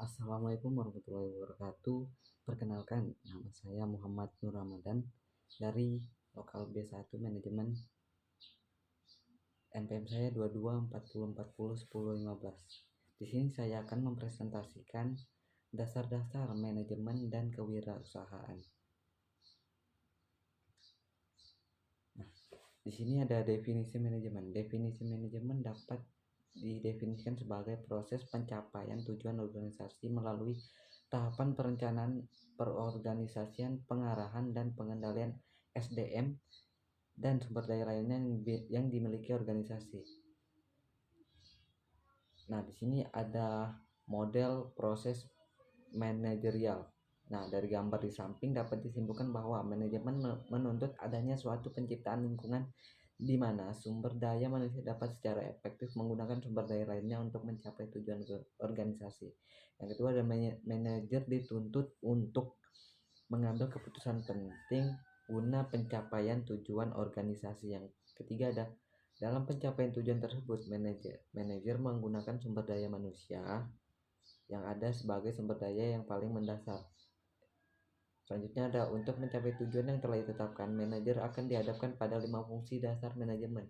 Assalamualaikum warahmatullahi wabarakatuh. Perkenalkan, nama saya Muhammad Nur Ramadan dari Lokal B1 Manajemen. NPM saya 2240401015. Di sini saya akan mempresentasikan dasar-dasar manajemen dan kewirausahaan. Di sini ada definisi manajemen. Definisi manajemen dapat didefinisikan sebagai proses pencapaian tujuan organisasi melalui tahapan perencanaan, perorganisasian, pengarahan, dan pengendalian SDM dan sumber daya lainnya yang dimiliki organisasi. Nah, di sini ada model proses manajerial. Nah, dari gambar di samping dapat disimpulkan bahwa manajemen menuntut adanya suatu penciptaan lingkungan di mana sumber daya manusia dapat secara efektif menggunakan sumber daya lainnya untuk mencapai tujuan organisasi. Yang kedua, ada manajer dituntut untuk mengambil keputusan penting guna pencapaian tujuan organisasi. Yang ketiga, ada dalam pencapaian tujuan tersebut, manajer menggunakan sumber daya manusia yang ada sebagai sumber daya yang paling mendasar. Selanjutnya ada untuk mencapai tujuan yang telah ditetapkan, manajer akan dihadapkan pada 5 fungsi dasar manajemen.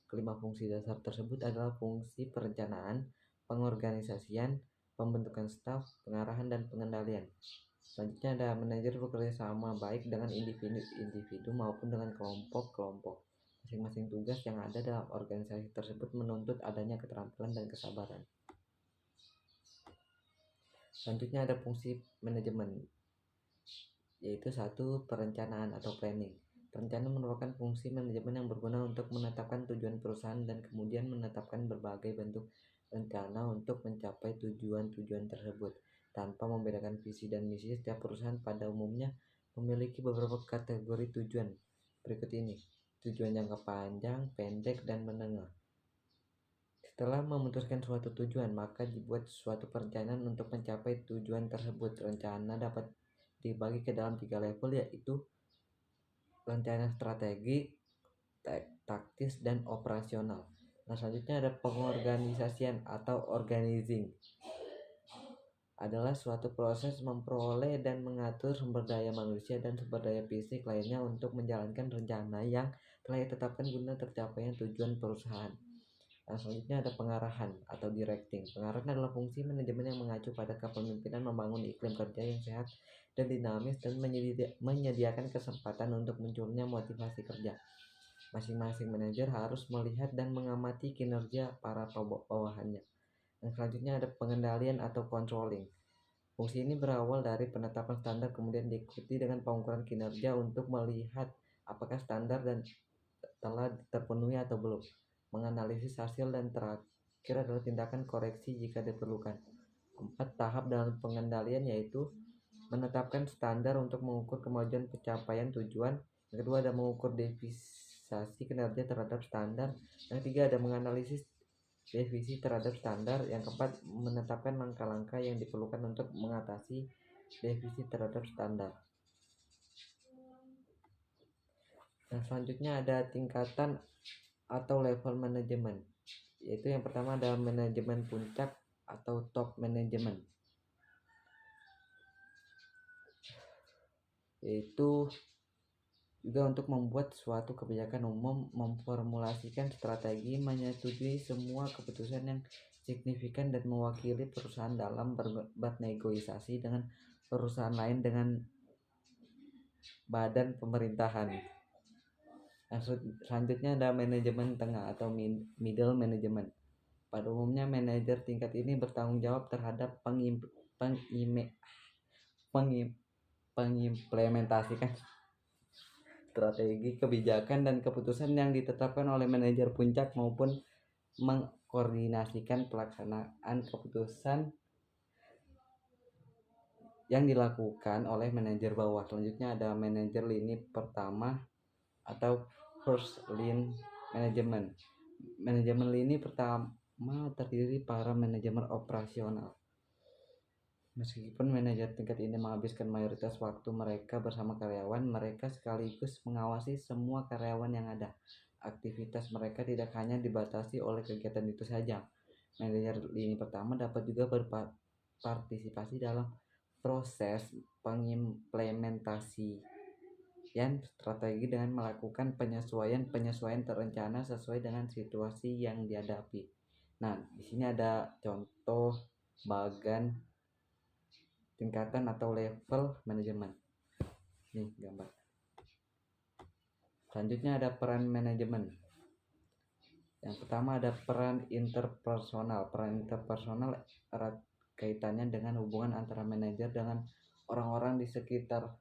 Kelima fungsi dasar tersebut adalah fungsi perencanaan, pengorganisasian, pembentukan staf, pengarahan, dan pengendalian. Selanjutnya ada manajer bekerja sama baik dengan individu maupun dengan kelompok-kelompok. Masing-masing tugas yang ada dalam organisasi tersebut menuntut adanya keterampilan dan kesabaran. Selanjutnya ada fungsi manajemen, yaitu satu, perencanaan atau planning. Perencanaan merupakan fungsi manajemen yang berguna untuk menetapkan tujuan perusahaan dan kemudian menetapkan berbagai bentuk rencana untuk mencapai tujuan-tujuan tersebut. Tanpa membedakan visi dan misi, setiap perusahaan pada umumnya memiliki beberapa kategori tujuan berikut ini: tujuan jangka panjang, pendek, dan menengah. Setelah memutuskan suatu tujuan, maka dibuat suatu perencanaan untuk mencapai tujuan tersebut. Rencana dapat dibagi ke dalam 3 level, yaitu rencana strategi, taktis, dan operasional. Nah, selanjutnya ada pengorganisasian atau organizing. Adalah suatu proses memperoleh dan mengatur sumber daya manusia dan sumber daya fisik lainnya untuk menjalankan rencana yang telah ditetapkan guna tercapainya tujuan perusahaan. Nah, selanjutnya ada pengarahan atau directing. Pengarahan adalah fungsi manajemen yang mengacu pada kepemimpinan, membangun iklim kerja yang sehat dan dinamis, dan menyediakan kesempatan untuk munculnya motivasi kerja. Masing-masing manajer harus melihat dan mengamati kinerja para bawahannya. Dan selanjutnya ada pengendalian atau controlling. Fungsi ini berawal dari penetapan standar, kemudian diikuti dengan pengukuran kinerja untuk melihat apakah standar dan telah terpenuhi atau belum. Menganalisis hasil, dan terakhir adalah tindakan koreksi jika diperlukan. 4 tahap dalam pengendalian, yaitu menetapkan standar untuk mengukur kemajuan pencapaian tujuan. Yang kedua ada mengukur devisasi kinerja terhadap standar. Yang ketiga ada menganalisis devisi terhadap standar. Yang keempat menetapkan langkah-langkah yang diperlukan untuk mengatasi defisit terhadap standar. Nah, selanjutnya ada tingkatan atau level manajemen, yaitu yang pertama ada manajemen puncak atau top manajemen, yaitu juga untuk membuat suatu kebijakan umum, memformulasikan strategi, menyetujui semua keputusan yang signifikan, dan mewakili perusahaan dalam bernegosiasi dengan perusahaan lain dengan badan pemerintahan. Selanjutnya ada manajemen tengah atau middle management. Pada umumnya manajer tingkat ini bertanggung jawab terhadap pengimplementasikan strategi, kebijakan, dan keputusan yang ditetapkan oleh manajer puncak maupun mengkoordinasikan pelaksanaan keputusan yang dilakukan oleh manajer bawah. Selanjutnya ada manajer lini pertama atau first line management. Manajemen lini pertama terdiri para manajemen operasional. Meskipun manajer tingkat ini menghabiskan mayoritas waktu mereka bersama karyawan, mereka sekaligus mengawasi semua karyawan yang ada. Aktivitas mereka tidak hanya dibatasi oleh kegiatan itu saja. Manajer lini pertama dapat juga berpartisipasi dalam proses pengimplementasian strategi dengan melakukan penyesuaian terencana sesuai dengan situasi yang dihadapi. Nah, di sini ada contoh bagan tingkatan atau level manajemen. Nih gambar. Selanjutnya ada peran manajemen. Yang pertama ada peran interpersonal. Peran interpersonal erat kaitannya dengan hubungan antara manajer dengan orang-orang di sekitarnya.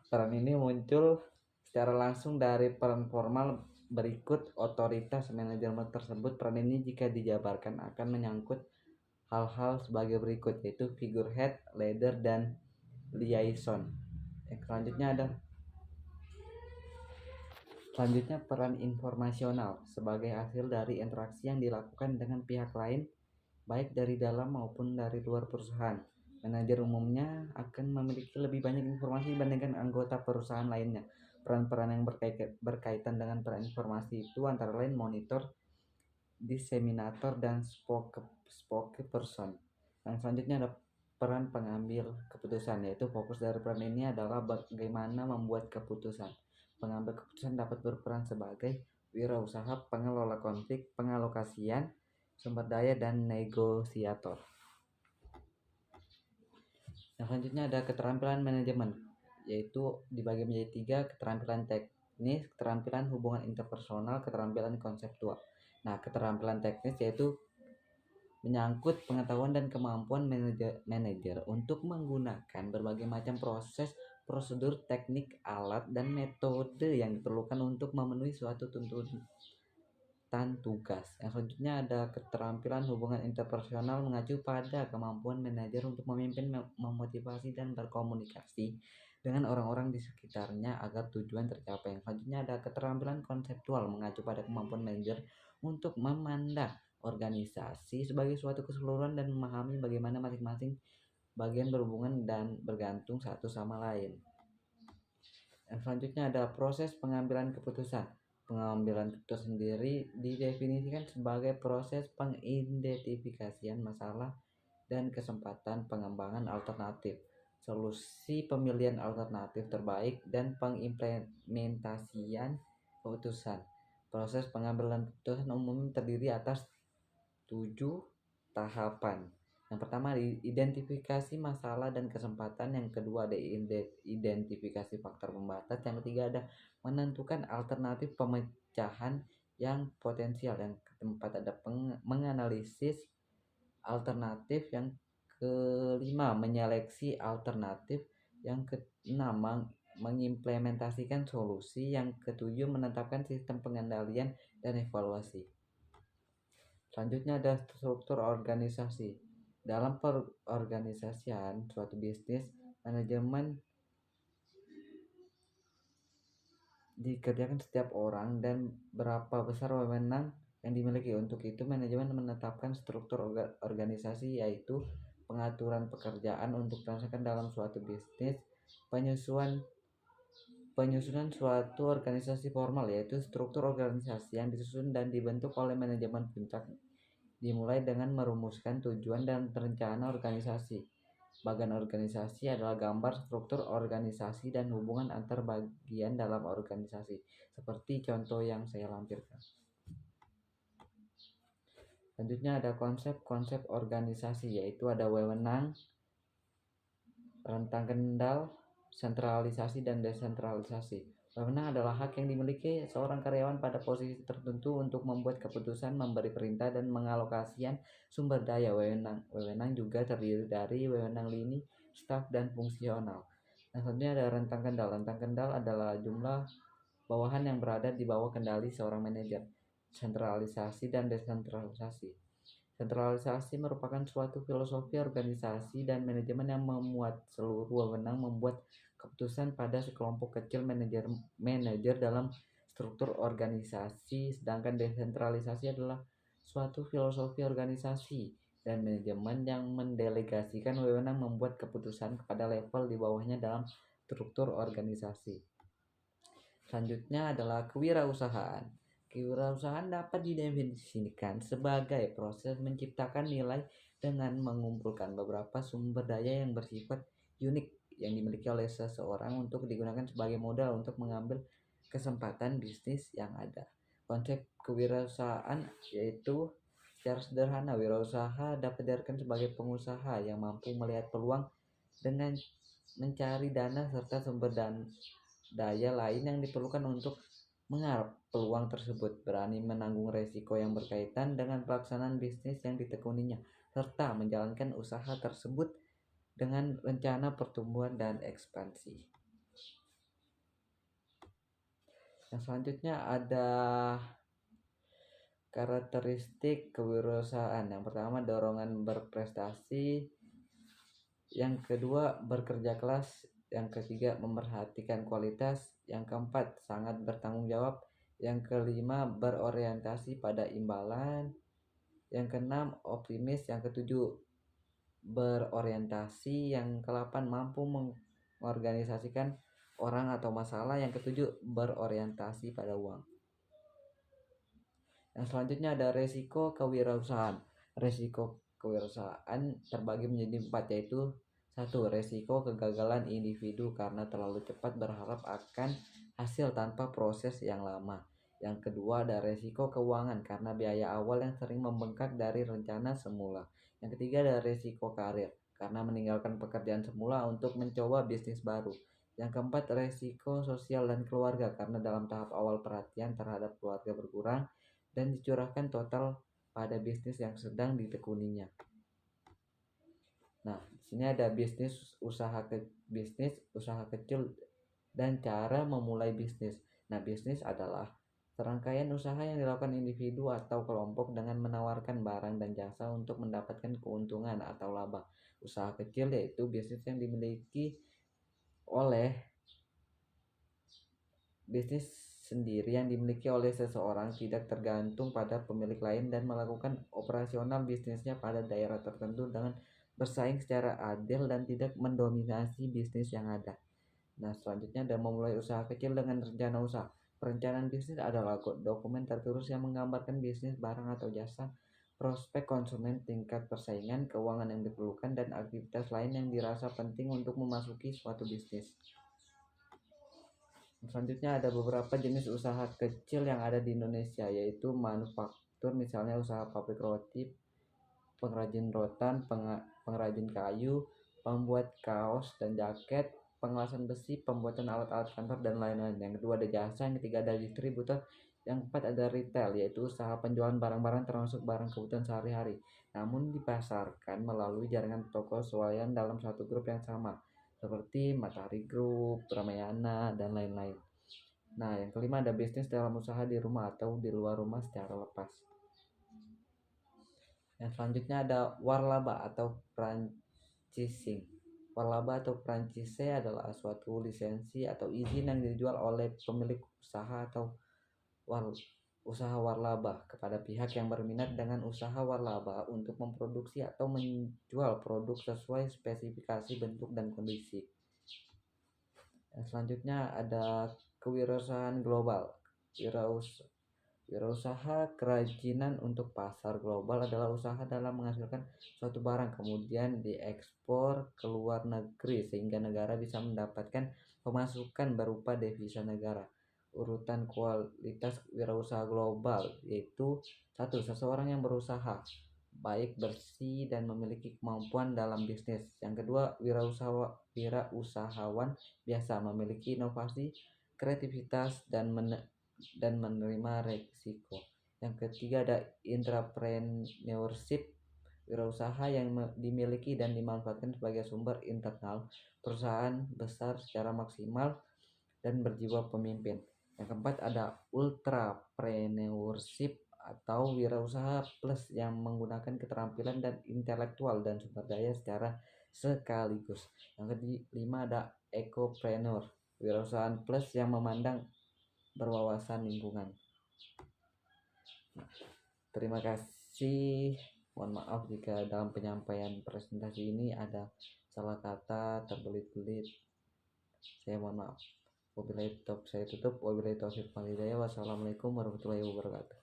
Peran ini muncul secara langsung dari peran formal berikut otoritas manajemen tersebut. Peran ini jika dijabarkan akan menyangkut hal-hal sebagai berikut, yaitu figurehead, leader, dan liaison. Yang selanjutnya peran informasional sebagai hasil dari interaksi yang dilakukan dengan pihak lain baik dari dalam maupun dari luar perusahaan. Manajer umumnya akan memiliki lebih banyak informasi dibandingkan anggota perusahaan lainnya. Peran-peran yang berkaitan dengan peran informasi itu antara lain monitor, diseminator, dan spokesperson. Yang selanjutnya ada peran pengambil keputusan, yaitu fokus dari peran ini adalah bagaimana membuat keputusan. Pengambil keputusan dapat berperan sebagai wirausaha, pengelola konflik, pengalokasian sumber daya, dan negosiator. Yang selanjutnya ada keterampilan manajemen, yaitu dibagi menjadi 3, keterampilan teknis, keterampilan hubungan interpersonal, keterampilan konseptual. Nah, keterampilan teknis yaitu menyangkut pengetahuan dan kemampuan manajer untuk menggunakan berbagai macam proses, prosedur, teknik, alat, dan metode yang diperlukan untuk memenuhi suatu tuntutan tugas. Yang selanjutnya ada keterampilan hubungan interpersonal mengacu pada kemampuan manajer untuk memimpin, memotivasi, dan berkomunikasi dengan orang-orang di sekitarnya agar tujuan tercapai. Yang selanjutnya ada keterampilan konseptual mengacu pada kemampuan manajer untuk memandang organisasi sebagai suatu keseluruhan dan memahami bagaimana masing-masing bagian berhubungan dan bergantung satu sama lain. Yang selanjutnya ada proses pengambilan keputusan. Pengambilan keputusan sendiri didefinisikan sebagai proses pengidentifikasian masalah dan kesempatan pengembangan alternatif, solusi pemilihan alternatif terbaik, dan pengimplementasian keputusan. Proses pengambilan keputusan umumnya terdiri atas 7 tahapan. Yang pertama identifikasi masalah dan kesempatan, yang kedua ada identifikasi faktor pembatas, yang ketiga ada menentukan alternatif pemecahan yang potensial, yang keempat ada menganalisis alternatif, yang kelima menyeleksi alternatif, yang keenam mengimplementasikan solusi, yang ketujuh menetapkan sistem pengendalian dan evaluasi. Selanjutnya ada struktur organisasi. Dalam perorganisasian suatu bisnis, manajemen dikerjakan setiap orang dan berapa besar wewenang yang dimiliki. Untuk itu, manajemen menetapkan struktur organisasi, yaitu pengaturan pekerjaan untuk transaksi dalam suatu bisnis, penyusunan suatu organisasi formal, yaitu struktur organisasi yang disusun dan dibentuk oleh manajemen puncak, dimulai dengan merumuskan tujuan dan rencana organisasi. Bagian organisasi adalah gambar struktur organisasi dan hubungan antar bagian dalam organisasi, seperti contoh yang saya lampirkan. Selanjutnya ada konsep organisasi, yaitu ada wewenang, rentang kendal, sentralisasi, dan desentralisasi. Wewenang adalah hak yang dimiliki seorang karyawan pada posisi tertentu untuk membuat keputusan, memberi perintah, dan mengalokasikan sumber daya. Wewenang juga terdiri dari wewenang lini, staf, dan fungsional. Nah, selanjutnya ada rentang kendal. Rentang kendal adalah jumlah bawahan yang berada di bawah kendali seorang manajer. Sentralisasi dan desentralisasi. Sentralisasi merupakan suatu filosofi organisasi dan manajemen yang memuat seluruh wewenang membuat keputusan pada sekelompok kecil manajer dalam struktur organisasi, sedangkan desentralisasi adalah suatu filosofi organisasi dan manajemen yang mendelegasikan wewenang membuat keputusan kepada level di bawahnya dalam struktur organisasi. Selanjutnya adalah kewirausahaan. Kewirausahaan dapat didefinisikan sebagai proses menciptakan nilai dengan mengumpulkan beberapa sumber daya yang bersifat unik yang dimiliki oleh seseorang untuk digunakan sebagai modal untuk mengambil kesempatan bisnis yang ada. Konsep kewirausahaan yaitu secara sederhana, wirausaha dapat diartikan sebagai pengusaha yang mampu melihat peluang dengan mencari dana serta sumber daya lain yang diperlukan untuk mengharap peluang tersebut, berani menanggung resiko yang berkaitan dengan pelaksanaan bisnis yang ditekuninya, serta menjalankan usaha tersebut dengan rencana pertumbuhan dan ekspansi. Yang selanjutnya ada karakteristik kewirausahaan. Yang pertama, dorongan berprestasi. Yang kedua, bekerja keras. Yang ketiga, memperhatikan kualitas. Yang keempat, sangat bertanggung jawab. Yang kelima, berorientasi pada imbalan. Yang keenam, optimis. Yang ketujuh, berorientasi. Yang kedelapan, mampu mengorganisasikan orang atau masalah. Yang ketujuh, berorientasi pada uang. Yang selanjutnya ada resiko kewirausahaan. Resiko kewirausahaan terbagi menjadi 4, yaitu 1. Resiko kegagalan individu karena terlalu cepat berharap akan hasil tanpa proses yang lama. Yang kedua ada resiko keuangan karena biaya awal yang sering membengkak dari rencana semula. Yang ketiga ada resiko karir karena meninggalkan pekerjaan semula untuk mencoba bisnis baru. Yang keempat, resiko sosial dan keluarga karena dalam tahap awal perhatian terhadap keluarga berkurang dan dicurahkan total pada bisnis yang sedang ditekuninya. Nah, di sini ada bisnis usaha kecil dan cara memulai bisnis. Nah, bisnis adalah serangkaian usaha yang dilakukan individu atau kelompok dengan menawarkan barang dan jasa untuk mendapatkan keuntungan atau laba. Usaha kecil yaitu bisnis yang dimiliki oleh bisnis sendiri yang dimiliki oleh seseorang, tidak tergantung pada pemilik lain dan melakukan operasional bisnisnya pada daerah tertentu dengan bersaing secara adil dan tidak mendominasi bisnis yang ada. Nah, selanjutnya ada memulai usaha kecil dengan rencana usaha. Perencanaan bisnis adalah dokumen tertulis yang menggambarkan bisnis barang atau jasa, prospek konsumen, tingkat persaingan, keuangan yang diperlukan, dan aktivitas lain yang dirasa penting untuk memasuki suatu bisnis. Selanjutnya ada beberapa jenis usaha kecil yang ada di Indonesia, yaitu manufaktur, misalnya usaha pabrik roti, pengrajin rotan, pengrajin kayu, pembuat kaos dan jaket, pengelasan besi, pembuatan alat-alat kantor dan lain-lain. Yang kedua ada jasa, yang ketiga ada distributor, yang keempat ada retail, yaitu usaha penjualan barang-barang termasuk barang kebutuhan sehari-hari, namun dipasarkan melalui jaringan toko swalayan dalam satu grup yang sama, seperti Matahari Group, Ramayana, dan lain-lain. Nah, yang kelima ada bisnis dalam usaha di rumah atau di luar rumah secara lepas. Yang selanjutnya ada warlaba atau franchising. Warlaba atau franchising adalah suatu lisensi atau izin yang dijual oleh pemilik usaha atau usaha warlaba kepada pihak yang berminat dengan usaha warlaba untuk memproduksi atau menjual produk sesuai spesifikasi bentuk dan kondisi. Yang selanjutnya ada kewirausahaan global. Wirausaha kerajinan untuk pasar global adalah usaha dalam menghasilkan suatu barang kemudian diekspor ke luar negeri sehingga negara bisa mendapatkan pemasukan berupa devisa negara. Urutan kualitas wirausaha global yaitu 1. Seseorang yang berusaha baik, bersih, dan memiliki kemampuan dalam bisnis. Yang kedua, wirausahawan biasa memiliki inovasi, kreativitas, dan menerima risiko. Yang ketiga ada entrepreneurship, wirausaha yang dimiliki dan dimanfaatkan sebagai sumber internal perusahaan besar secara maksimal dan berjiwa pemimpin. Yang keempat ada ultrapreneurship atau wirausaha plus yang menggunakan keterampilan dan intelektual dan sumber daya secara sekaligus. Yang kelima ada ecopreneur, wirausahaan plus yang memandang berwawasan lingkungan. Terima kasih. Mohon maaf jika dalam penyampaian presentasi ini ada salah kata, terbelit-belit. Saya mohon maaf. Wabillahi taufiq saya tutup. Wabillahi taufiq wal hidayah. Wassalamualaikum warahmatullahi wabarakatuh.